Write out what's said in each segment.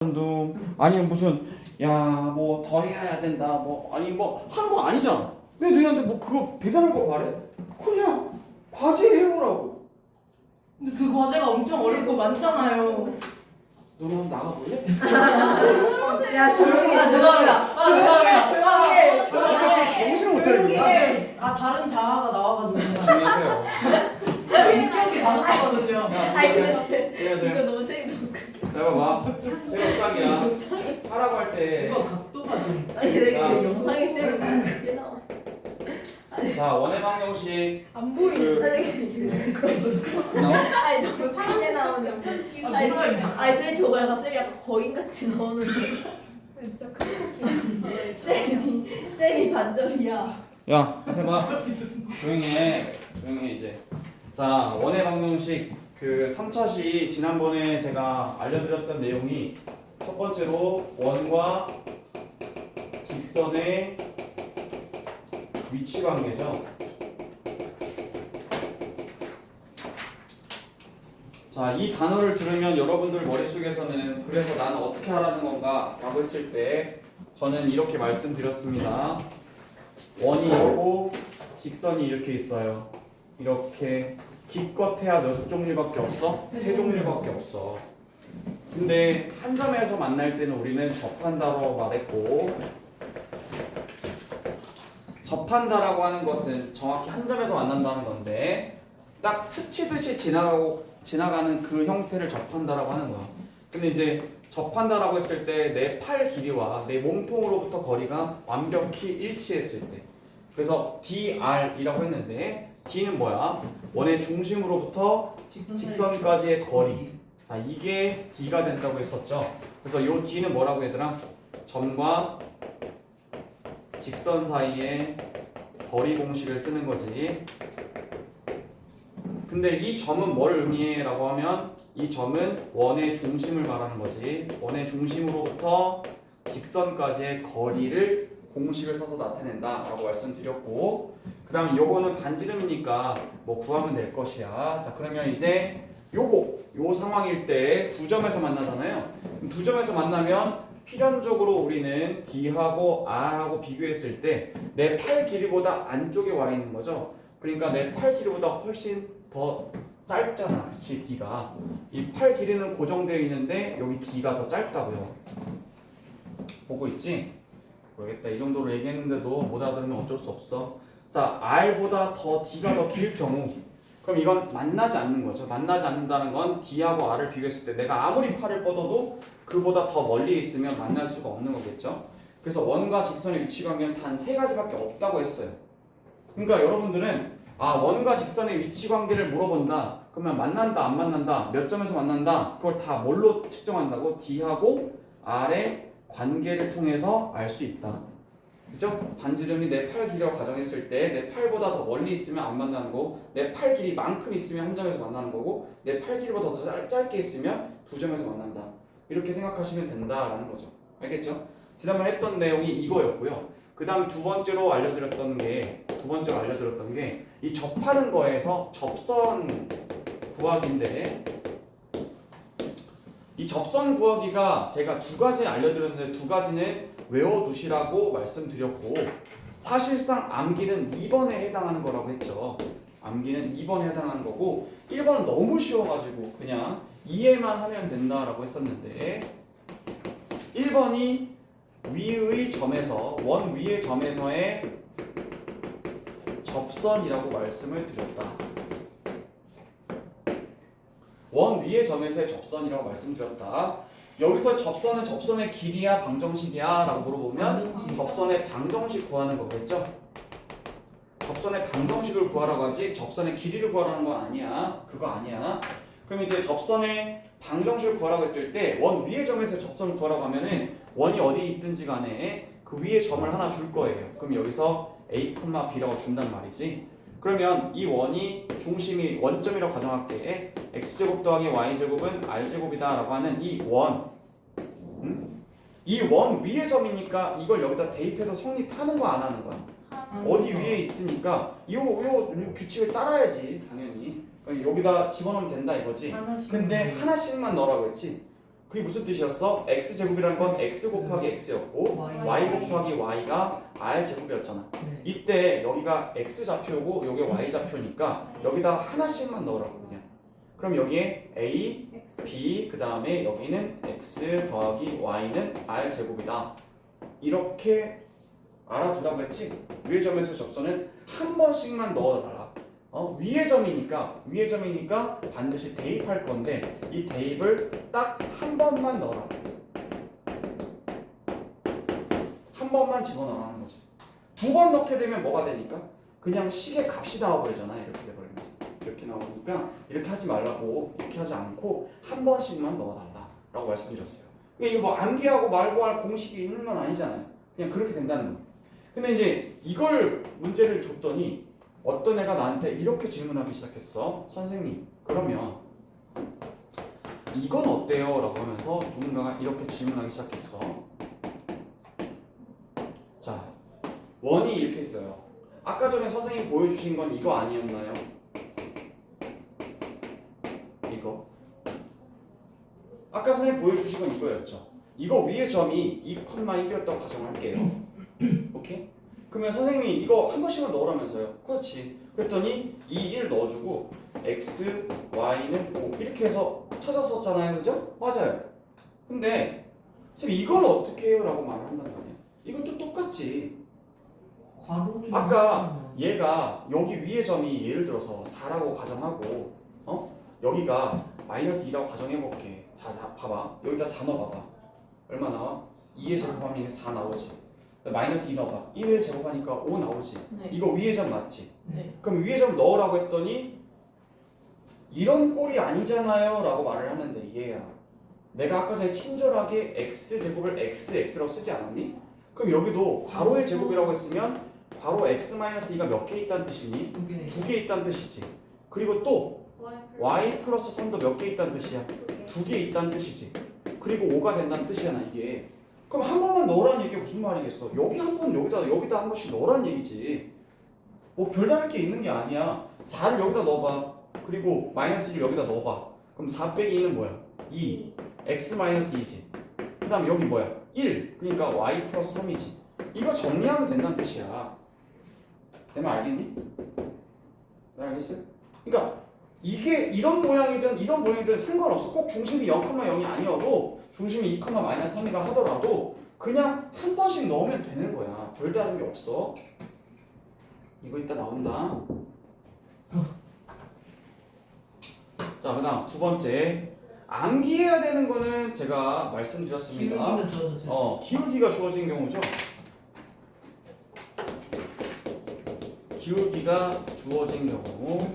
아니면 무슨 야 뭐 더 해야 된다 뭐 아니 뭐 하는 거 아니잖아. 근데 너희한테 뭐 그거 대단한 거 바래? 그냥 과제 해오라고. 근데 그 과제가 엄청 어렵고 많잖아요. 너는 한번 나가볼래? 야 조용히 해. 죄송합니다. 조용히 해. 이거 지금 정신을 못 차리고 있어. 다른 자아가 나와가지고 안녕하세요. 인격이 다르거든요. 아니 근데 이거 안녕하세요. 너무 세게 너무 크게. 자 봐봐. 제가 수학이야. 하라고 할 때. 이거 각도가 좀. 아니 내가 야. 영상에 세게 너무 크게 나와. 자 원의 방정식 안 보이네. 그 아니 너무 그 크게 파란색 나오는. 완전 뒤로. 아니 뭐가 있지? 아니 쟤 저거 약간 쌤이 약간 거인같이 나오는데 진짜 크게. 쌤이 반점이야. 야 해봐. 조용히 해. 조용히 해 이제. 자 원의 방정식 그 3차시 지난번에 제가 알려드렸던 내용이 첫 번째로 원과 직선의 위치 관계죠. 자, 이 단어를 들으면 여러분들 머릿속에서는 그래서 나는 어떻게 하라는 건가 라고 했을 때 저는 이렇게 말씀드렸습니다. 원이 있고 직선이 이렇게 있어요. 이렇게 기껏해야 몇 종류밖에 없어? 세 종류밖에 없어. 근데 한 점에서 만날 때는 우리는 접한다고 말했고 접한다라고 하는 것은 정확히 한 점에서 만난다는 건데 딱 스치듯이 지나가는 그 형태를 접한다라고 하는 거야. 근데 이제 접한다라고 했을 때 내 팔 길이와 내 몸통으로부터 거리가 완벽히 일치했을 때 그래서 DR이라고 했는데 D는 뭐야? 원의 중심으로부터 직선까지의 거리. 자, 이게 D가 된다고 했었죠. 그래서 요 D는 뭐라고 얘들아? 점과 직선 사이의 거리 공식을 쓰는 거지. 근데 이 점은 뭘 의미해? 라고 하면 이 점은 원의 중심을 말하는 거지. 원의 중심으로부터 직선까지의 거리를 공식을 써서 나타낸다 라고 말씀드렸고 그 다음 요거는 반지름이니까 뭐 구하면 될 것이야. 자 그러면 이제 요 상황일 때 두 점에서 만나잖아요. 두 점에서 만나면 필연적으로 우리는 D하고 R하고 비교했을 때 내 팔 길이보다 안쪽에 와 있는 거죠. 그러니까 내 팔 길이보다 훨씬 더 짧잖아. 그치 D가. 이 팔 길이는 고정되어 있는데 여기 D가 더 짧다고요. 보고 있지? 모르겠다. 이 정도로 얘기했는데도 못 알아들으면 어쩔 수 없어. 자, R보다 더 D가 더 길 경우 그럼 이건 만나지 않는 거죠. 만나지 않는다는 건 D하고 R을 비교했을 때 내가 아무리 팔을 뻗어도 그보다 더 멀리 있으면 만날 수가 없는 거겠죠. 그래서 원과 직선의 위치 관계는 단 세 가지밖에 없다고 했어요. 그러니까 여러분들은 원과 직선의 위치 관계를 물어본다. 그러면 만난다 안 만난다 몇 점에서 만난다 그걸 다 뭘로 측정한다고? D하고 R의 관계를 통해서 알 수 있다. 그죠? 반지름이 내 팔 길이라고 가정했을 때 내 팔보다 더 멀리 있으면 안 만나는 거고 내 팔 길이만큼 있으면 한 점에서 만나는 거고 내 팔 길이보다 더 짧게 있으면 두 점에서 만난다. 이렇게 생각하시면 된다라는 거죠. 알겠죠? 지난번에 했던 내용이 이거였고요. 그 다음 두 번째로 알려드렸던 게 이 접하는 거에서 접선 구하기인데 이 접선 구하기가 제가 두 가지 알려드렸는데 두 가지는 외워두시라고 말씀드렸고 사실상 암기는 2번에 해당하는 거라고 했죠. 암기는 2번에 해당하는 거고 1번은 너무 쉬워가지고 그냥 이해만 하면 된다라고 했었는데 1번이 위의 점에서 원 위의 점에서의 접선이라고 말씀을 드렸다. 원 위의 점에서의 접선이라고 말씀드렸다. 여기서 접선은 접선의 길이야 방정식이야 라고 물어보면 접선의 방정식 구하는 거겠죠. 접선의 방정식을 구하라고 하지 접선의 길이를 구하라는 건 아니야. 그거 아니야. 그럼 이제 접선의 방정식을 구하라고 했을 때 원 위의 점에서 접선을 구하라고 하면은 원이 어디 있든지 간에 그 위에 점을 하나 줄 거예요. 그럼 여기서 A, B라고 준단 말이지. 그러면 이 원이 중심이 원점이라고 가정할게. x제곱 더하기 y제곱은 r제곱이다 라고 하는 이 원. 이 원 위의 점이니까 이걸 여기다 대입해서 성립하는 거 안 하는 거야? 어디 위에 있으니까 요 규칙을 따라야지 당연히. 여기다 집어넣으면 된다 이거지. 근데 하나씩만 넣으라고 했지. 그게 무슨 뜻이었어? x제곱이란 건 x 곱하기 x였고 y 곱하기 y가 r 제곱이었잖아. 네. 이때 여기가 x 좌표고 여기 y 좌표니까 여기다 하나씩만 넣으라고 그냥. 그럼 여기에 a, b 그 다음에 여기는 x 더하기 y는 r 제곱이다. 이렇게 알아두라고 했지. 위의 점에서 접선은 한 번씩만 넣어놔라. 위의 점이니까 반드시 대입할 건데 이 대입을 딱 한 번만 넣어라. 한 번만 집어넣으라는 거지. 두 번 넣게 되면 뭐가 되니까? 그냥 식의 값이 나와버리잖아. 이렇게 돼버리면서 이렇게 나오니까 이렇게 하지 말라고, 이렇게 하지 않고 한 번씩만 넣어달라라고 말씀드렸어요. 이거 뭐 암기하고 말고 할 공식이 있는 건 아니잖아요. 그냥 그렇게 된다는 거. 근데 이제 이걸 문제를 줬더니 어떤 애가 나한테 이렇게 질문하기 시작했어. 선생님, 그러면 이건 어때요? 라고 하면서 누군가가 이렇게 질문하기 시작했어. 자, 원이 이렇게 있어요. 아까 전에 선생님이 보여주신 건 이거 아니었나요? 이거. 아까 선생님이 보여주신 건 이거였죠. 이거 위에 점이 2,1이었다고 가정할게요. 오케이? 그러면 선생님이 이거 한 번씩만 넣으라면서요. 그렇지. 그랬더니 이 1 넣어주고 x, y는 5 이렇게 해서 찾았었잖아요. 그죠? 맞아요. 근데 지금 이걸 어떻게 해요? 라고 말을 한다는 거 아니야. 이것도 똑같지. 괄호 중에 아까 하나는 얘가 여기 위의 점이 예를 들어서 4라고 가정하고 여기가 마이너스 2라고 가정해볼게. 자, 봐봐. 여기다 4 넣어봐봐. 얼마 나와? 2의 제곱하면 4 나오지. 마이너스 2 넣어봐. 1의 제곱하니까 5 나오지. 네. 이거 위의 점 맞지? 네. 그럼 위의 점 넣으라고 했더니 이런 꼴이 아니잖아요 라고 말을 하는데 얘야, 내가 아까 전에 친절하게 x제곱을 xx라고 쓰지 않았니? 그럼 여기도 괄호의 제곱이라고 했으면 괄호 x-2가 몇 개 있다는 뜻이니? 두 개. 2개 있다는 뜻이지. 그리고 또 y 플러스 3도 몇 개 있다는 뜻이야? 2개 있다는 뜻이지. 그리고 5가 된다는 뜻이잖아 이게. 그럼 한 번만 넣으라는 얘기가 무슨 말이겠어? 여기 한 번, 여기다 한 번씩 넣으라는 얘기지. 뭐 별다를 게 있는 게 아니야. 4를 여기다 넣어봐. 그리고 마이너스 1을 여기다 넣어봐. 그럼 4 빼기 2는 뭐야? 2. x 마이너스 2지. 그 다음 여기 뭐야? 1. 그러니까 y 플러스 3이지. 이거 정리하면 된다는 뜻이야. 내 말 알겠니? 내 알겠어? 그러니까 이게 이런 모양이든 상관없어. 꼭 중심이 0,0이 아니어도 중심이 2,-3이라 하더라도 그냥 한 번씩 넣으면 되는 거야. 별다른 게 없어. 이거 이따 나온다. 자, 그 다음 두 번째, 암기해야 되는 거는 제가 말씀드렸습니다. 기울기가 주어졌어요. 기울기가 주어진 경우죠. 기울기가 주어진 경우.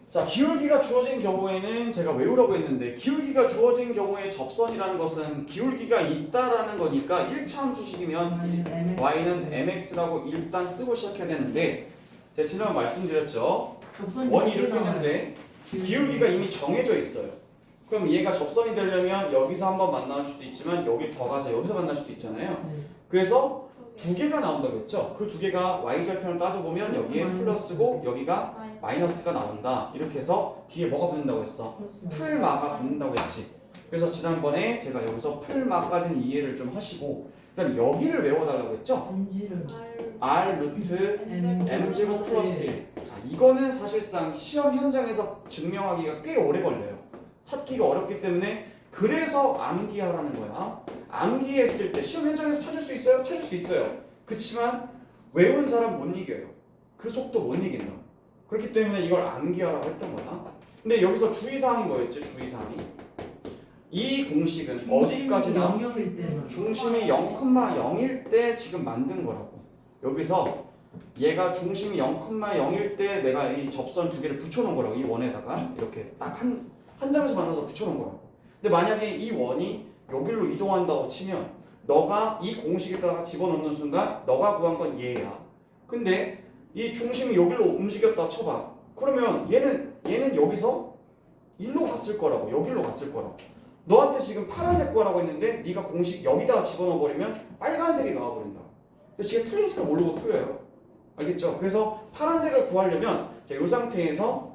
자, 기울기가 주어진 경우에는 제가 외우라고 했는데, 기울기가 주어진 경우에 접선이라는 것은 기울기가 있다라는 거니까 1차 함수식이면 y는 mx라고 일단 쓰고 시작해야 되는데, 제가 지난번 말씀드렸죠. 원이 이렇게 있는데 기울기가 이미 정해져 있어요. 그럼 얘가 접선이 되려면 여기서 한번 만날 수도 있지만 여기 더 가서 여기서 만날 수도 있잖아요. 네. 그래서 두 개가 나온다고 했죠. 그 두 개가 y절편을 따져보면 여기에 플러스고 여기가 마이너스가 나온다. 이렇게 해서 뒤에 뭐가 붙는다고 했어? 풀마가 붙는다고 했지. 그래서 지난번에 제가 여기서 풀마까지는 이해를 좀 하시고, 그 다음에 여기를 외워달라고 했죠. NG를 r 루트 m제곱 플러스 1. 자, 이거는 사실상 시험 현장에서 증명하기가 꽤 오래 걸려요. 찾기가 어렵기 때문에 그래서 암기하라는 거야. 암기했을 때 시험 현장에서 찾을 수 있어요? 찾을 수 있어요. 그치만 외운 사람 못 이겨요. 그 속도 못 이긴다. 그렇기 때문에 이걸 암기하라고 했던 거야. 근데 여기서 주의사항이 뭐였지? 주의사항이 이 공식은 어디까지나 0일 때만. 중심이 0,0일 때 지금 만든 거라고. 여기서 얘가 중심이 0,0일 때 내가 이 접선 두 개를 붙여놓은 거라고. 이 원에다가 이렇게 딱 한 장에서 만나서 붙여놓은 거라고. 근데 만약에 이 원이 여기로 이동한다고 치면 너가 이 공식에다가 집어넣는 순간 너가 구한 건 얘야. 근데 이 중심이 여기로 움직였다 쳐봐. 그러면 얘는 여기서 일로 갔을 거라고. 여기로 갔을 거라고. 너한테 지금 파란색 구하라고 했는데 네가 공식 여기다가 집어넣어버리면 빨간색이 나와버린다. 근데 지금 틀린지도 모르고 틀려요. 알겠죠? 그래서 파란색을 구하려면 이 상태에서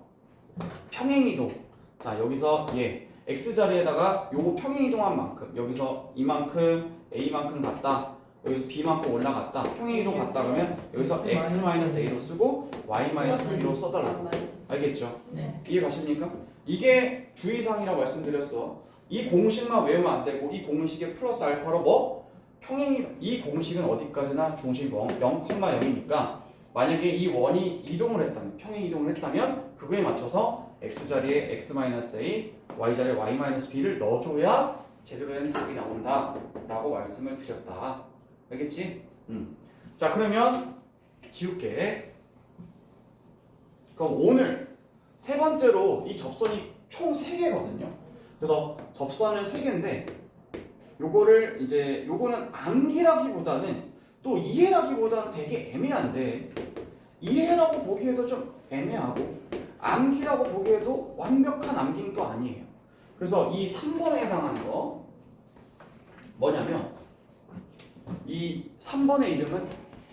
평행이동. 자 여기서 얘 x자리에다가 요거 평행이동한 만큼 여기서 이만큼 a만큼 갔다. 여기서 b만큼 올라갔다. 평행이동 갔다 그러면 여기서 x-a로 쓰고 y-b로 써달라. 알겠죠? 네. 이해 가십니까? 이게 주의사항이라고 말씀드렸어. 이 공식만 외우면 안 되고 이 공식에 플러스 알파로 뭐? 이 공식은 어디까지나 중심 0,0이니까 만약에 이 원이 이동을 했다면 평행 이동을 했다면 그거에 맞춰서 x자리에 x-a, y자리에 y-b를 넣어줘야 제대로 된 답이 나온다 라고 말씀을 드렸다. 알겠지? 자 그러면 지울게. 그럼 오늘 세 번째로 이 접선이 총 3개거든요. 그래서 접선은 3개인데 요거를 이제 요거는 암기라기보다는 또 이해라기보다는 되게 애매한데 이해라고 보기에도 좀 애매하고 암기라고 보기에도 완벽한 암기는 또 아니에요. 그래서 이 3번에 해당하는 거 뭐냐면 이 3번의 이름은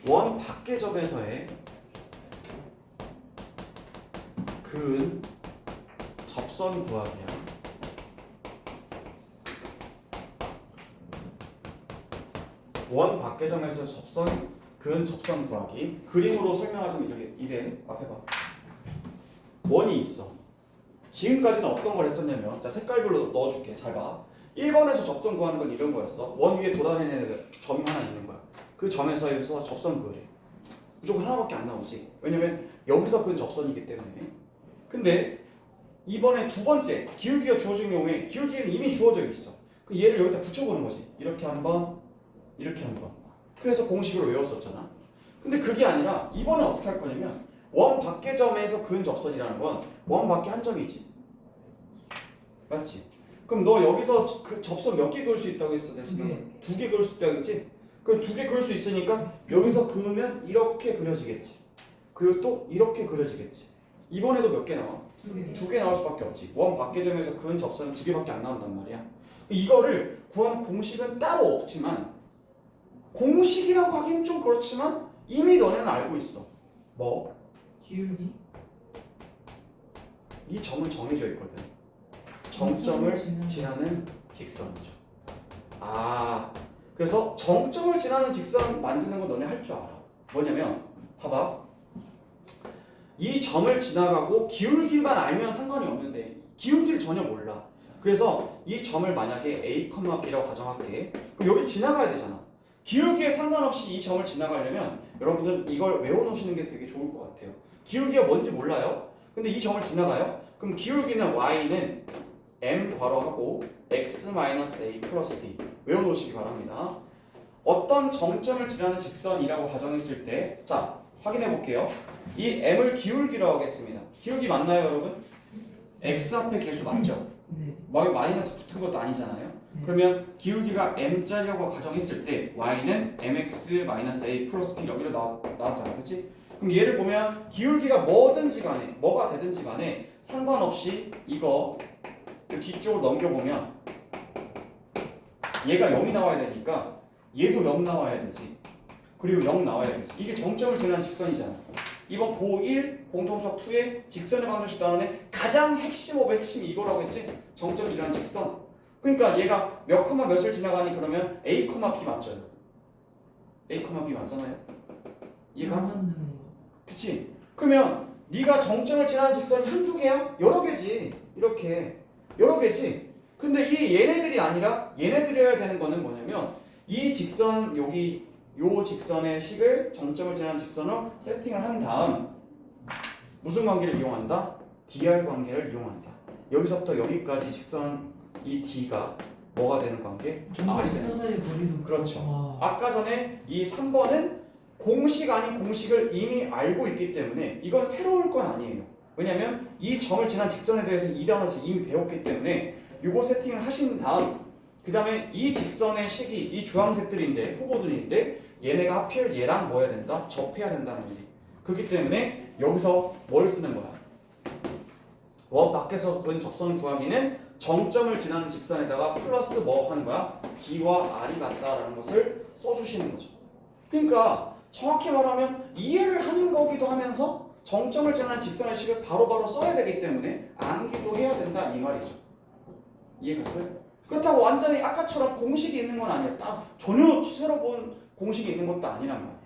원 밖의 점에서의 근 접선 구하기야. 원 밖의 점에서 접선 근 접선 구하기. 그림으로 설명하자면 이래 앞에 봐. 원이 있어. 지금까지는 어떤 걸 했었냐면 자 색깔별로 넣어줄게. 잘 봐. 1번에서 접선 구하는 건 이런 거였어. 원 위에 돌아다니는 점이 하나 있는 거야. 그 점에서 여기서 접선 그래. 무조건 하나밖에 안 나오지. 왜냐면 여기서 근 접선이기 때문에. 근데 이번에 두 번째 기울기가 주어진 경우에 기울기는 이미 주어져 있어. 그 얘를 여기다 붙여보는 거지. 이렇게 한 번, 이렇게 한 번. 그래서 공식으로 외웠었잖아. 근데 그게 아니라 이번엔 어떻게 할 거냐면 원 밖의 점에서 근 접선이라는 건 원 밖에 한 점이지. 맞지? 그럼 너 여기서 그 접선 몇 개 그을 수 있다고 했어? 내가 지금 2개 그을 수 있다고 했지? 그럼 2개 그을 수 있으니까 여기서 그으면 이렇게 그려지겠지. 그리고 또 이렇게 그려지겠지. 이번에도 몇 개 나와? 2개 나올 수밖에 없지. 원 밖의 점에서 근 접선은 2개밖에 안 나온단 말이야. 이거를 구하는 공식은 따로 없지만 공식이라고 하긴 좀 그렇지만 이미 너네는 알고 있어. 뭐? 기울기? 이 점은 정해져 있거든. 정점을 지나는 직선이죠. 아, 그래서 정점을 지나는 직선 만드는 건 너네 할 줄 알아. 뭐냐면 봐봐. 이 점을 지나가고 기울기만 알면 상관이 없는데 기울기를 전혀 몰라. 그래서 이 점을 만약에 A, B라고 가정할게. 그럼 여기 지나가야 되잖아. 기울기에 상관없이 이 점을 지나가려면 여러분들 이걸 외워놓으시는 게 되게 좋을 것 같아요. 기울기가 뭔지 몰라요? 근데 이 점을 지나가요? 그럼 기울기는 y는 m 괄호하고 x-a 플러스 b 외워놓으시기 바랍니다. 어떤 정점을 지나는 직선이라고 가정했을 때 자 확인해 볼게요. 이 m을 기울기라고 하겠습니다. 기울기 맞나요 여러분? x 앞에 개수 맞죠? 네. 마이너스 붙은 것도 아니잖아요. 그러면 기울기가 m짜리라고 가정했을 때 y는 mx-a 플러스 b 여기로 나왔잖아. 그렇지? 그럼 얘를 보면 기울기가 뭐든지 간에 뭐가 되든지 간에 상관없이 이거 뒤쪽으로 넘겨보면 얘가 0이 나와야 되니까 얘도 0 나와야 되지. 그리고 0 나와야 되지. 이게 정점을 지나는 직선이잖아. 이번 고1 공통수학 2의 직선의 방정식 단원의 가장 핵심 오브 핵심이 이거라고 했지? 정점 지나는 직선. 그러니까 얘가 몇 컴마 몇을 지나가니 그러면 A, B 맞죠? A, B 맞잖아요? 얘가? 만드는 거. 그치? 그러면 네가 정점을 지나는 직선이 한두 개야? 여러 개지. 이렇게 여러 개지. 근데 이 얘네들이 아니라 얘네들이어야 되는 거는 뭐냐면 이 직선 여기 요 직선의 식을 정점을 지나는 직선으로 세팅을 한 다음 무슨 관계를 이용한다? dr 관계를 이용한다. 여기서부터 여기까지 직선 이 d가 뭐가 되는 관계? 정말 직선 사이의 거리도 그렇죠. 와. 아까 전에 이 3번은 공식 아닌 공식을 이미 알고 있기 때문에 이건 새로울 건 아니에요. 왜냐면 이 점을 지난 직선에 대해서 2단원씩 이미 배웠기 때문에 요거 세팅을 하신 다음 그 다음에 이 직선의 식이 이 주황색들인데 후보들인데 얘네가 하필 얘랑 뭐 해야 된다? 접해야 된다는 거지. 그렇기 때문에 여기서 뭘 쓰는 거야? 원 밖에서 근 접선 구하기는 정점을 지나는 직선에다가 플러스 뭐 하는 거야? D와 R이 같다라는 것을 써주시는 거죠. 그러니까 정확히 말하면 이해를 하는 거기도 하면서 정점을 지나는 직선의 식을 바로바로 써야 되기 때문에 암기도 해야 된다 이 말이죠. 이해갔어요? 그렇다고 완전히 아까처럼 공식이 있는 건 아니에요. 딱 전혀 새로 본 공식이 있는 것도 아니란 말이에요.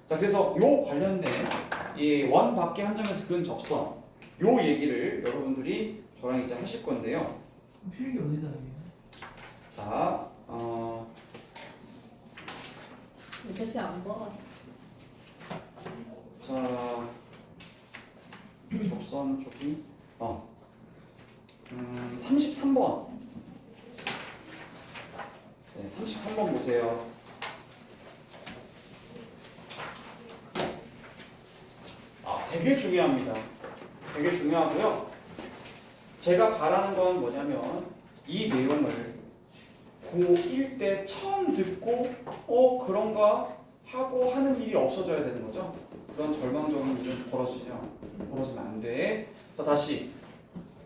자, 그래서 요 관련된 이 원 밖의 한 점에서 그은 접선 요 얘기를 여러분들이 저랑 이제 하실 건데요. 필기 어디다 해? 자, 어차피 안 봐갔어. 자, 접선 쪽이 33번. 네, 33번 보세요. 되게 중요합니다. 되게 중요하고요. 제가 바라는 건 뭐냐면 이 내용을 고1 때 처음 듣고 그런가 하고 하는 일이 없어져야 되는 거죠. 그런 절망적인 일은 벌어지면 안 돼. 자, 다시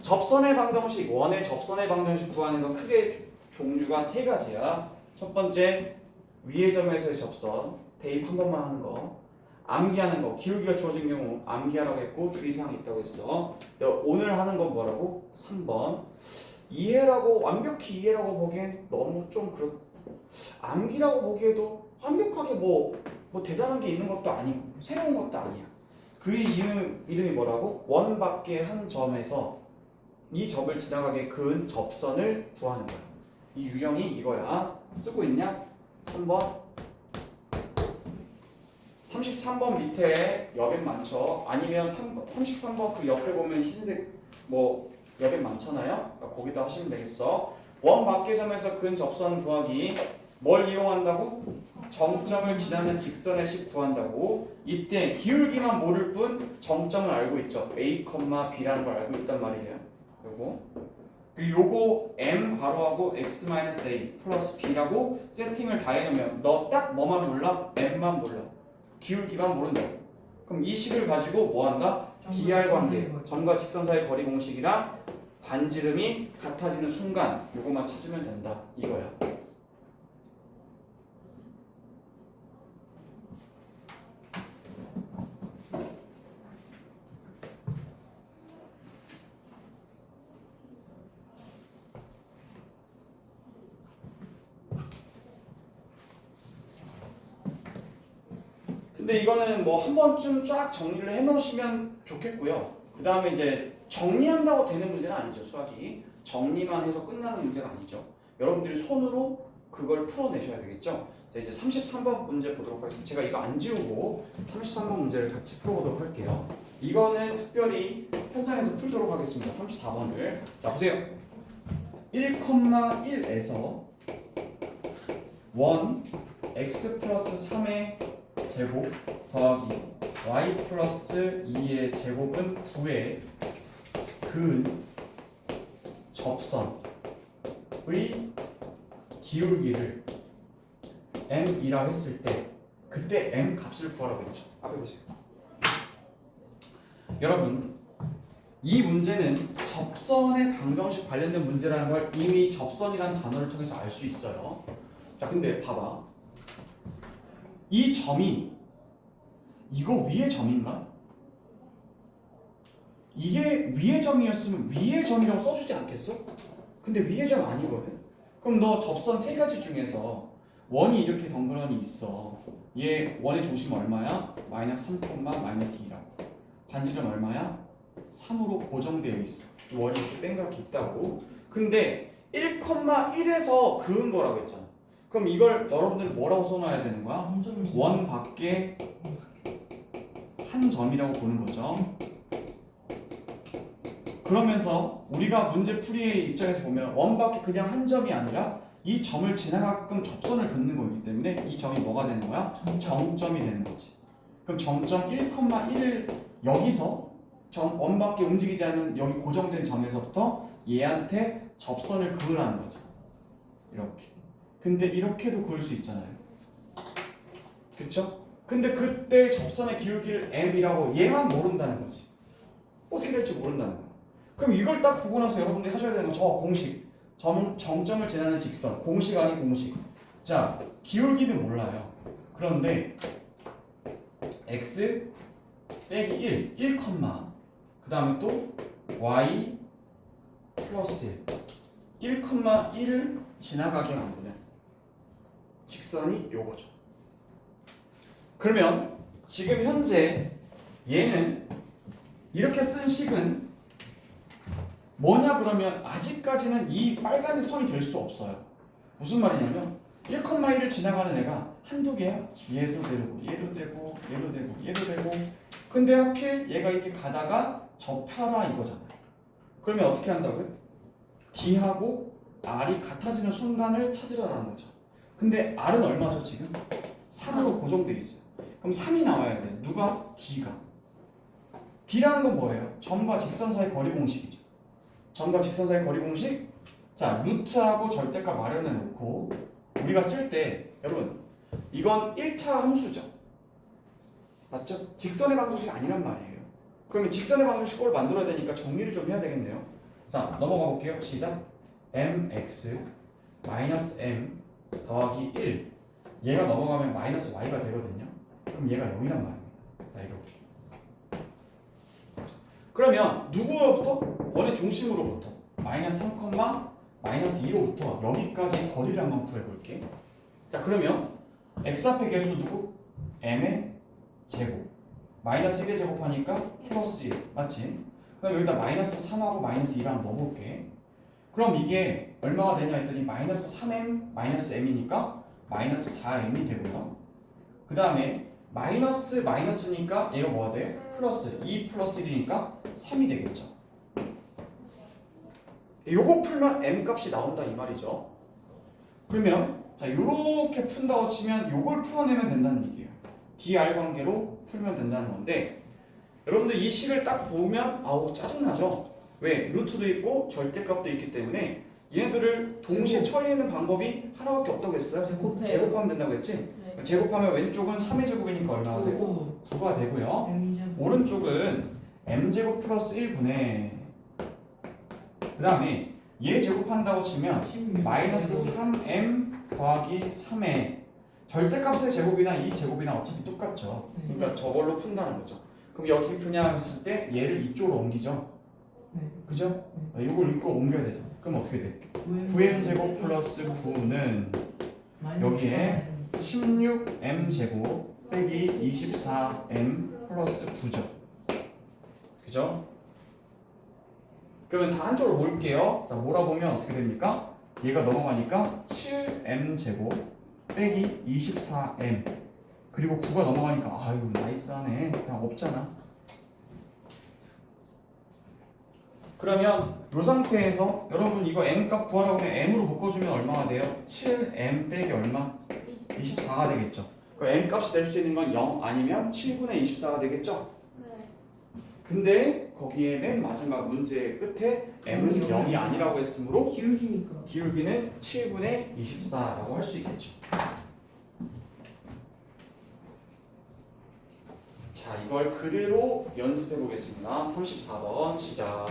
접선의 방정식, 원의 접선의 방정식 구하는 거 크게 종류가 세 가지야. 첫 번째 위의 점에서의 접선, 대입 한 번만 하는 거. 암기하는 거, 기울기가 주어진 경우 암기하라고 했고 주의사항이 있다고 했어. 오늘 하는 건 뭐라고? 3번. 이해라고 완벽히 이해라고 보기엔 너무 좀 암기라고 보기에도 완벽하게 뭐 대단한 게 있는 것도 아니고 새로운 것도 아니야. 그의 이름이 뭐라고? 원 밖의 한 점에서 이 점을 지나가게 그은 접선을 구하는 거야. 이 유형이 이거야. 쓰고 있냐? 3번. 33번 밑에 여백 많죠? 아니면 33번 그 옆에 보면 흰색 여백 많잖아요? 그러니까 거기다 하시면 되겠어. 원 밖의 점에서 근 접선 구하기 뭘 이용한다고? 정점을 지나는 직선의 식 구한다고. 이때 기울기만 모를 뿐 정점을 알고 있죠. A, B라는 걸 알고 있단 말이에요. 요거 M 괄호하고 X-A 플러스 B라고 세팅을 다 해놓으면 너 딱 뭐만 몰라? M만 몰라. 기울기만 모른다. 그럼 이 식을 가지고 뭐 한다? BR 관계, 점과 직선 사이 거리 공식이랑 반지름이 같아지는 순간 요거만 찾으면 된다. 이거야. 근데 이거는 뭐 한 번쯤 쫙 정리를 해 놓으시면 좋겠고요. 그 다음에 이제 정리한다고 되는 문제는 아니죠. 수학이 정리만 해서 끝나는 문제가 아니죠. 여러분들이 손으로 그걸 풀어내셔야 되겠죠. 자, 이제 33번 문제 보도록 하겠습니다. 제가 이거 안 지우고 33번 문제를 같이 풀어보도록 할게요. 이거는 특별히 현장에서 풀도록 하겠습니다. 34번을 자 보세요. 1,1에서 원 x 플러스 3의 제곱 더하기 y 플러스 2의 제곱은 9의 근 접선의 기울기를 m이라고 했을 때 그때 m 값을 구하라고 했죠. 앞에 보세요. 여러분 이 문제는 접선의 방정식 관련된 문제라는 걸 이미 접선이라는 단어를 통해서 알 수 있어요. 자 근데 봐봐. 이 점이 이거 위의 점인가? 이게 위의 점이었으면 위의 점이라고 써주지 않겠어? 근데 위의 점 아니거든? 그럼 너 접선 세 가지 중에서 원이 이렇게 덩그러니 있어. 얘 원의 중심 얼마야? 마이너스 3, 마이너스 2라고. 반지름 얼마야? 3으로 고정되어 있어. 원이 이렇게 땡그랗게 있다고. 근데 1,1에서 그은 거라고 했잖아. 그럼 이걸 여러분들 뭐라고 써놔야 되는 거야? 원 밖에 한 점이라고 보는 거죠. 그러면서 우리가 문제 풀이의 입장에서 보면 원 밖에 그냥 한 점이 아니라 이 점을 지나가끔 접선을 긋는 거기 때문에 이 점이 뭐가 되는 거야? 정점이 되는 거지. 그럼 정점 1,1을 여기서 원 밖에 움직이지 않는 여기 고정된 점에서부터 얘한테 접선을 그으라는 거죠. 이렇게. 근데 이렇게도 그을 수 있잖아요. 그쵸? 근데 그때 접선의 기울기를 m이라고 얘만 모른다는 거지. 어떻게 될지 모른다는 거야. 그럼 이걸 딱 보고 나서 여러분들이 하셔야 되는 건 저 공식. 정점을 지나는 직선. 공식 아닌 공식. 자, 기울기는 몰라요. 그런데 x 빼기 1, 그 다음에 또 y 플러스 1, 1을 지나가게 만드는 직선이 요거죠. 그러면 지금 현재 얘는 이렇게 쓴 식은 뭐냐 그러면 아직까지는 이 빨간색 선이 될 수 없어요. 무슨 말이냐면 1,1을 지나가는 애가 한두 개야. 얘도 되고 얘도 되고 얘도 되고 얘도 되고 근데 하필 얘가 이렇게 가다가 접혀라 이거잖아. 그러면 어떻게 한다고요? D하고 R이 같아지는 순간을 찾으라는 거죠. 근데 R은 얼마죠 지금? 3으로 고정돼 있어요. 그럼 3이 나와야 돼. 누가? D가. D라는 건 뭐예요? 점과 직선 사이 거리 공식이죠. 점과 직선 사이 거리 공식. 자, 루트하고 절대값 마련해 놓고 우리가 쓸 때 여러분 이건 1차 함수죠. 맞죠? 직선의 방정식이 아니란 말이에요. 그러면 직선의 방정식 을 만들어야 되니까 정리를 좀 해야 되겠네요. 자, 넘어가 볼게요. 시작. mx 마이너스 m 더하기 1 얘가 넘어가면 마이너스 y가 되거든요. 그럼 얘가 0이란 말입니다. 자, 이렇게. 그러면 누구로부터? 원의 중심으로부터 마이너스 3, 마이너스 2로부터 여기까지 거리를 한번 구해볼게. 자, 그러면 x 앞에 개수 누구? m의 제곱 마이너스 1의 제곱하니까 플러스 1 맞지? 그럼 여기다 마이너스 3하고 마이너스 2를 한번 넣어볼게. 그럼 이게 얼마가 되냐 했더니 마이너스 3m 마이너스 m이니까 마이너스 4m이 되고요. 그 다음에 마이너스니까 얘가 뭐가 돼? 플러스 2 플러스 1이니까 3이 되겠죠. 요거 풀면 m 값이 나온다 이 말이죠. 그러면 자 요렇게 푼다고 치면 요걸 풀어내면 된다는 얘기예요. dr 관계로 풀면 된다는 건데 여러분들 이 식을 딱 보면 아우 짜증나죠? 왜? 루트도 있고 절대값도 있기 때문에 얘네들을 동시에 처리하는 방법이 하나밖에 없다고 했어요. 제곱하면 된다고 했지? 네. 제곱하면 왼쪽은 3의 제곱이니까 얼마가 되고? 9가 되고요. M제곱. 오른쪽은 m제곱 플러스 1분의 그 다음에 얘 제곱한다고 치면 16 마이너스 제곱. 3m 더하기 3의 절대값의 제곱이나 이 제곱이나 어차피 똑같죠. 그러니까 저걸로 푼다는 거죠. 그럼 어떻게 푸냐 했을 때 얘를 이쪽으로 옮기죠. 네. 그죠? 이걸 이거 옮겨야 돼서. 그럼 어떻게 돼? 9m 제곱 플러스 9는 여기에 16m 제곱 빼기 24m 플러스 9죠. 그죠? 그러면 다 한쪽으로 모을게요. 자, 몰아보면 어떻게 됩니까? 얘가 넘어가니까 7m 제곱 빼기 24m 그리고 9가 넘어가니까 아유 나이스하네. 그냥 없잖아. 그러면 이 상태에서 여러분 이거 m값 구하라고 하면 m으로 묶어주면 얼마가 돼요? 7m 빼기 얼마? 24가 되겠죠. 그 m값이 될 수 있는 건 0 아니면 7분의 24가 되겠죠. 네. 근데 거기에 맨 마지막 문제 끝에 m은 0이 아니라고 했으므로 기울기니까. 기울기는 7분의 24라고 할 수 있겠죠. 자, 이걸 그대로 연습해 보겠습니다. 34번 시작.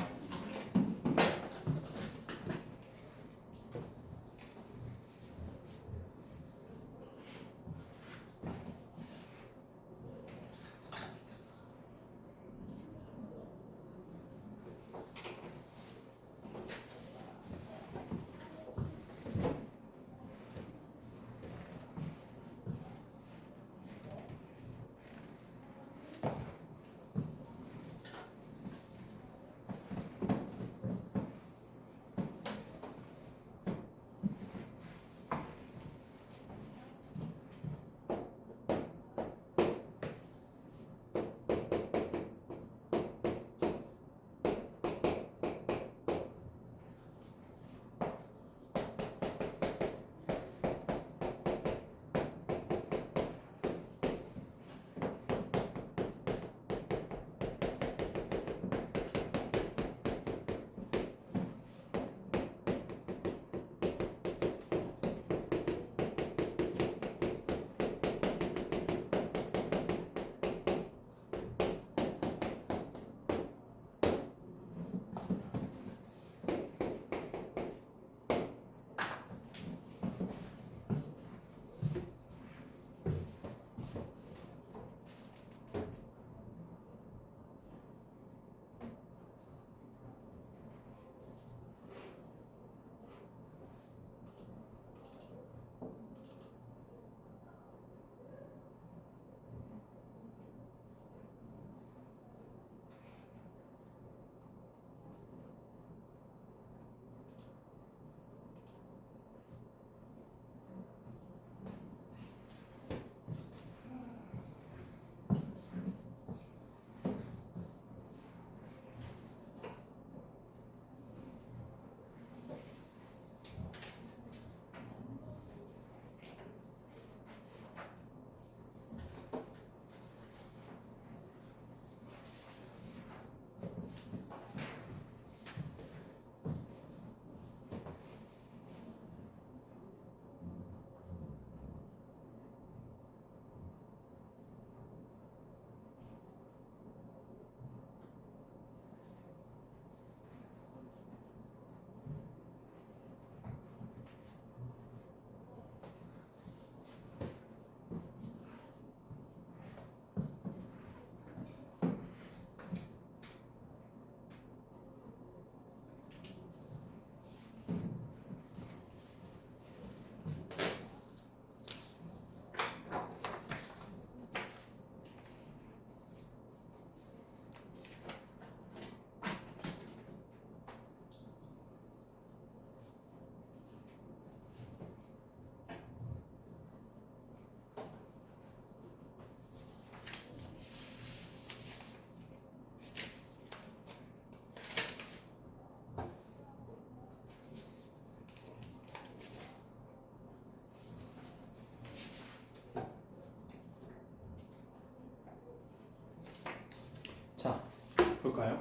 볼까요?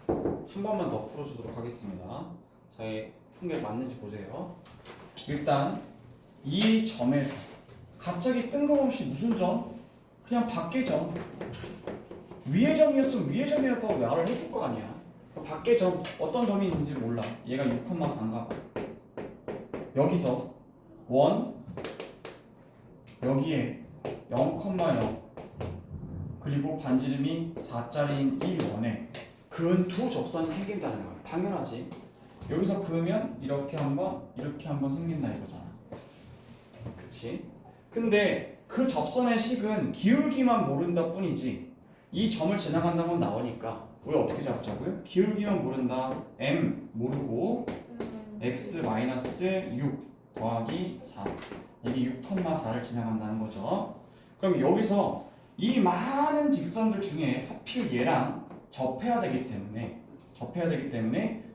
한 번만 더 풀어주도록 하겠습니다. 저의 fun계 맞는지 보세요. 일단 이 점에서 갑자기 뜬금없이 무슨 점? 그냥 밖의 점. 위의 점이었으면 위의 점이라고 말을 해줄 거 아니야. 밖의 점 어떤 점이 있는지 몰라. 얘가 6,4인가. 여기서 원 여기에 0,0 그리고 반지름이 4짜리인 이 원에 그은 두 접선이 생긴다는 거야. 당연하지. 여기서 그으면 이렇게 한번 생긴다 이거잖아. 그치? 근데 그 접선의 식은 기울기만 모른다 뿐이지 이 점을 지나간다면 나오니까 우리 어떻게 잡자고요? 기울기만 모른다. m 모르고 x-6 더하기 4 이게 6,4를 지나간다는 거죠. 그럼 여기서 이 많은 직선들 중에 하필 얘랑 접해야 되기 때문에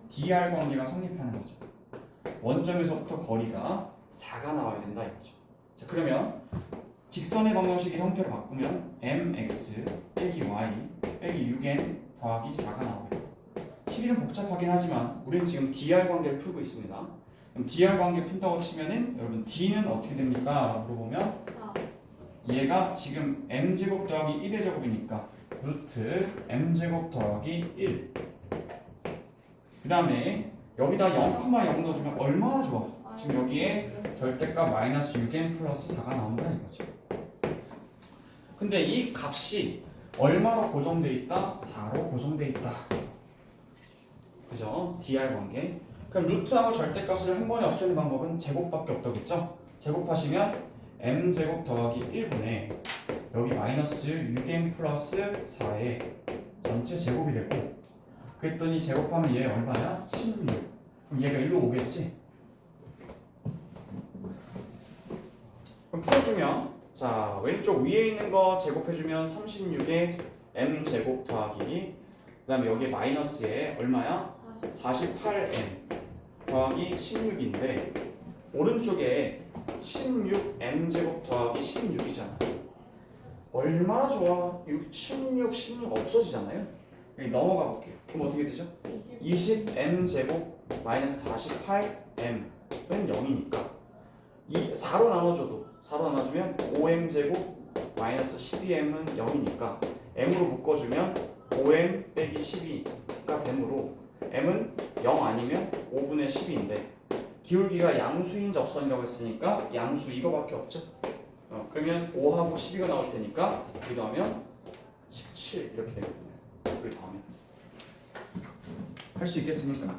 dr 관계가 성립하는 거죠. 원점에서부터 거리가 4가 나와야 된다 이거죠. 자, 그러면 직선의 방정식의 형태를 바꾸면 mx 빼기 y 빼기 6n 더하기 4가 나오겠다. 식이 좀 복잡하긴 하지만 우리는 지금 dr 관계를 풀고 있습니다. 그럼 dr 관계 푼다고 치면은 여러분 d는 어떻게 됩니까? 물어보면 4. 얘가 지금 m제곱 더하기 1의 제곱이니까 루트 m제곱 더하기 1. 그 다음에 여기다 0,0 넣어주면 얼마나 좋아. 지금 여기에 절대값 마이너스 6n 플러스 4가 나온다 이거죠. 근데 이 값이 얼마로 고정돼 있다? 4로 고정돼 있다. 그죠? dr 관계. 그럼 루트하고 절대값을 한 번에 없애는 방법은 제곱밖에 없다겠죠? 제곱하시면 m제곱 더하기 1분의 여기 마이너스 6n 플러스 4의 전체 제곱이 되고 그랬더니 제곱하면 얘 얼마야? 16. 그럼 얘가 일로 오겠지? 그럼 풀어주면 자 왼쪽 위에 있는 거 제곱해주면 36에 m제곱 더하기 그 다음에 여기에 마이너스에 얼마야? 48m 더하기 16인데 오른쪽에 16m제곱 더하기 16이잖아. 얼마나 좋아. 16 없어지잖아요. 여기 넘어가 볼게요. 그럼 어떻게 되죠? 20m제곱 마이너스 48m은 0이니까 4로 나눠주면 5m제곱 마이너스 12m은 0이니까 m으로 묶어주면 5m 빼기 12가 되므로 m은 0 아니면 5분의 10인데 기울기가 양수인 접선이라고 했으니까 양수 이거밖에 없죠. 그러면 5하고 12가 나올 테니까 여기 더하면 17 이렇게 되거든요. 여기 더하면 할 수 있겠습니까?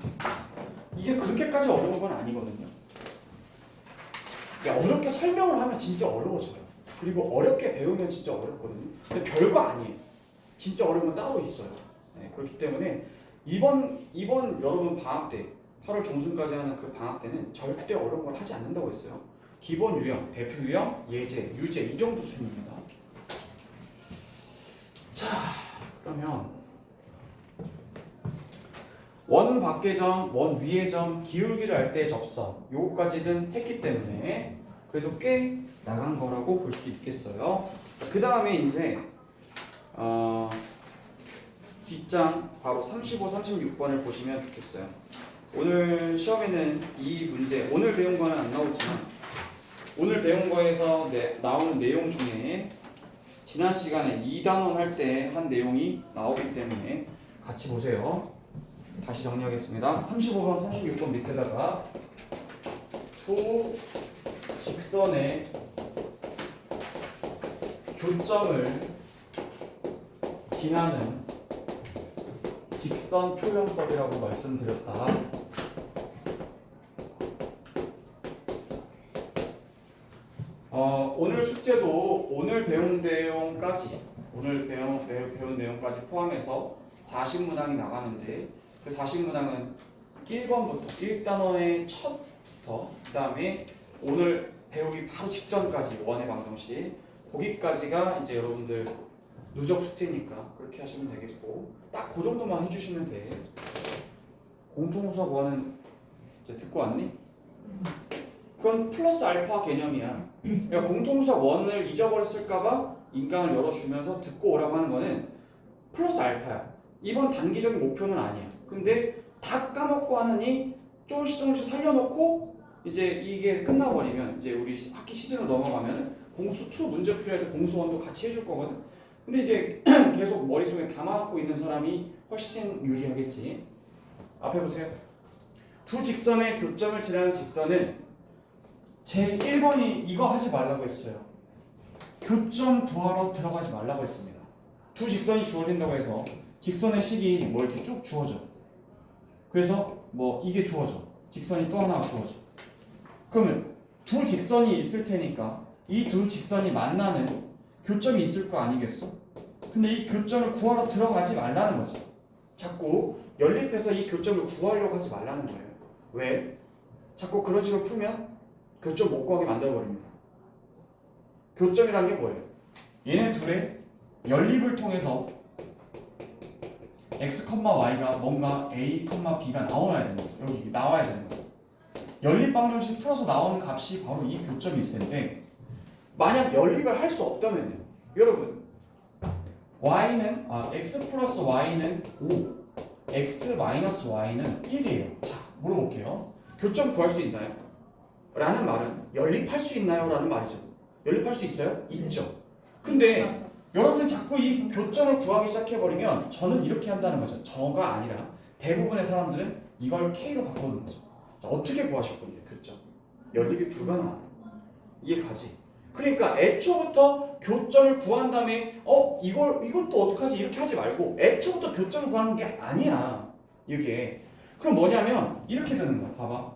이게 그렇게까지 어려운 건 아니거든요. 어렵게 설명을 하면 진짜 어려워져요. 그리고 어렵게 배우면 진짜 어렵거든요. 근데 별거 아니에요. 진짜 어려운 건 따로 있어요. 네, 그렇기 때문에 이번 여러분 방학 때 8월 중순까지 하는 그 방학 때는 절대 어려운 걸 하지 않는다고 했어요. 기본 유형, 대표 유형, 예제, 유제 이 정도 수준입니다. 자, 그러면 원 밖의 점, 원 위의 점, 기울기를 알 때의 접선 요거까지는 했기 때문에 그래도 꽤 나간 거라고 볼 수 있겠어요. 그 다음에 이제 뒷장 바로 35, 36번을 보시면 좋겠어요. 오늘 시험에는 이 문제, 오늘 배운 거는 안 나오지만 오늘 배운 거에서 나오는 내용 중에 지난 시간에 2단원 할 때 한 내용이 나오기 때문에 같이 보세요. 다시 정리하겠습니다. 35번, 36번 밑에다가 두 직선의 교점을 지나는 직선 표현법이라고 말씀드렸다. 오늘 숙제도 오늘 배운 내용까지 포함해서 40문항이 나가는데 그 40문항은 1번부터 1단원의 첫부터 그 다음에 오늘 배우기 바로 직전까지 원의 방정식 거기까지가 이제 여러분들 누적 숙제니까 그렇게 하시면 되겠고 딱 그 정도만 해주시면 돼. 공통수학 원은 이제 듣고 왔니? 그건 플러스 알파 개념이야. 그러니까 공통수학 원을 잊어버렸을까봐 인강을 열어주면서 듣고 오라고 하는 거는 플러스 알파야. 이번 단기적인 목표는 아니야. 근데 다 까먹고 하느니 조금씩 살려놓고 이제 이게 끝나버리면 이제 우리 학기 시즌으로 넘어가면 공수 2 문제 풀이할 때 공수 1도 같이 해줄 거거든. 근데 이제 계속 머릿속에 담아갖고 있는 사람이 훨씬 유리하겠지. 앞에 보세요. 두 직선의 교점을 지나는 직선은 제 1번이 이거 하지 말라고 했어요. 교점 구하러 들어가지 말라고 했습니다. 두 직선이 주어진다고 해서 직선의 식이 뭐 이렇게 쭉 주어져. 그래서 뭐 이게 주어져. 직선이 또 하나 주어져. 그러면 두 직선이 있을 테니까 이 두 직선이 만나는 교점이 있을 거 아니겠어? 근데 이 교점을 구하러 들어가지 말라는 거지. 자꾸 연립해서 이 교점을 구하려고 하지 말라는 거예요. 왜? 자꾸 그런 식으로 풀면 교점 못 구하게 만들어버립니다. 교점이란 게 뭐예요? 얘네 둘의 연립을 통해서 x, y가 뭔가 a, b가 나와야 되는 거죠. 여기 나와야 되는 거죠. 연립 방정식 풀어서 나오는 값이 바로 이 교점일 텐데 만약 연립을 할 수 없다면요. 여러분 y는 x 플러스 y는 5 x 마이너스 y는 1이에요. 자 물어볼게요. 교점 구할 수 있나요? 라는 말은 연립할 수 있나요? 라는 말이죠. 연립할 수 있어요? 있죠. 근데 여러분이 자꾸 이 교점을 구하기 시작해버리면 저는 이렇게 한다는 거죠. 저가 아니라 대부분의 사람들은 이걸 K로 바꾸는 거죠. 자, 어떻게 구하실 건데 교점? 연립이 불가능하다. 이해 가지? 그러니까 애초부터 교점을 구한 다음에 이것도 어떡하지? 이렇게 하지 말고 애초부터 교점을 구하는 게 아니야. 이게 그럼 뭐냐면 이렇게 되는 거야. 봐봐.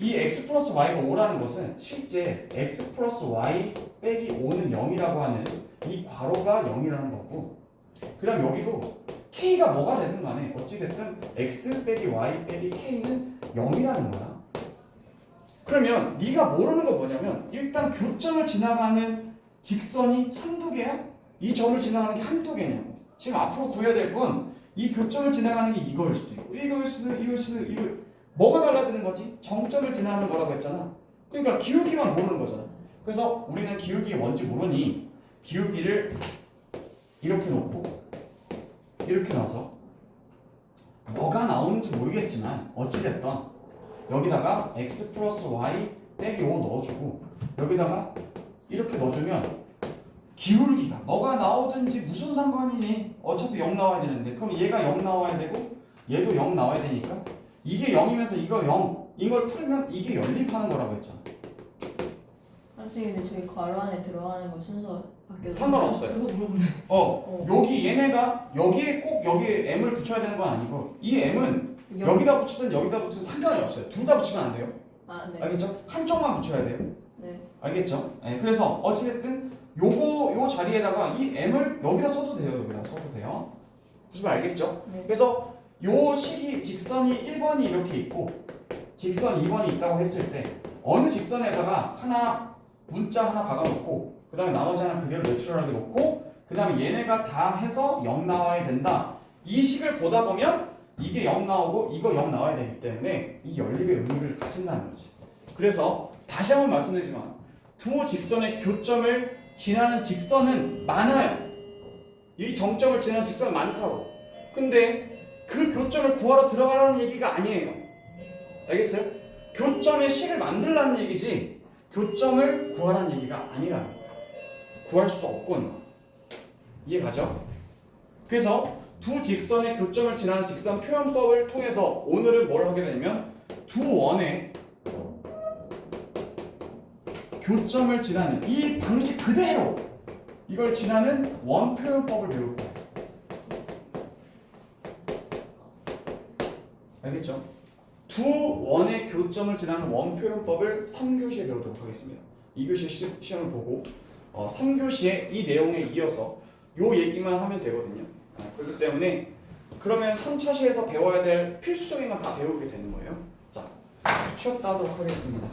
이 x 플러스 y가 5라는 것은 실제 x 플러스 y 빼기 5는 0이라고 하는 이 괄호가 0이라는 거고 그 다음 여기도 k가 뭐가 되든 간에 어찌됐든 x 빼기 y 빼기 k는 0이라는 거야. 그러면 네가 모르는 거 뭐냐면 일단 교점을 지나가는 직선이 한두 개야? 이 점을 지나가는 게 한두 개냐고. 지금 앞으로 구해야 될 건 이 교점을 지나가는 게 이거일 수도 있고 이거일 수도 이거 뭐가 달라지는 거지? 정점을 지나는 거라고 했잖아. 그러니까 기울기만 모르는 거잖아. 그래서 우리는 기울기가 뭔지 모르니 기울기를 이렇게 놓고 이렇게 놔서 뭐가 나오는지 모르겠지만 어찌됐든 여기다가 x 플러스 y 빼기 5 넣어주고 여기다가 이렇게 넣어주면 기울기가 뭐가 나오든지 무슨 상관이니 어차피 0 나와야 되는데 그럼 얘가 0 나와야 되고 얘도 0 나와야 되니까 이게 0이면서 이거 0 이걸 풀면 이게 연립하는 거라고 했잖아. 선생님 근데 저희 괄호 안에 들어가는 거 순서 바뀌어서 상관없어요. 그거 물어보네. 여기 얘네가 여기에 꼭 여기에 m을 붙여야 되는 건 아니고 이 m은 여기다 붙이든 여기다 붙이든 상관이 없어요. 둘 다 붙이면 안 돼요. 아 네. 알겠죠? 한쪽만 붙여야 돼요. 네. 알겠죠? 네, 그래서 어찌됐든 요 자리에다가 이 m을 여기다 써도 돼요. 여기다 써도 돼요. 무슨 말 알겠죠? 네. 그래서 요 식이 직선이 1번이 이렇게 있고 직선 2번이 있다고 했을 때 어느 직선에다가 하나 문자 하나 박아놓고 그 다음에 나머지 하나 그대로 내추럴하게 놓고 그 다음에 얘네가 다 해서 0 나와야 된다. 이 식을 보다 보면 이게 0 나오고 이거 0 나와야 되기 때문에 이 연립의 의미를 가진다는 거지. 그래서 다시 한번 말씀드리지만 두 직선의 교점을 지나는 직선은 많아요. 이 정점을 지나는 직선은 많다고. 근데 그 교점을 구하러 들어가라는 얘기가 아니에요. 알겠어요? 교점의 식을 만들라는 얘기지 교점을 구하라는 얘기가 아니라는 거예요. 구할 수도 없거든요. 이해가죠? 그래서 두 직선의 교점을 지나는 직선 표현법을 통해서 오늘은 뭘 하게 되냐면 두 원의 교점을 지나는 이 방식 그대로 이걸 지나는 원 표현법을 배울 거예요. 알겠죠? 두 원의 교점을 지나는 원 표현법을 3교시에 배우도록 하겠습니다. 2교시 시험을 보고 3교시에 이 내용에 이어서 요 얘기만 하면 되거든요. 그렇기 때문에 그러면 3차 시에서 배워야 될 필수적인 건 다 배우게 되는 거예요. 자, 쉬었다 하도록 하겠습니다.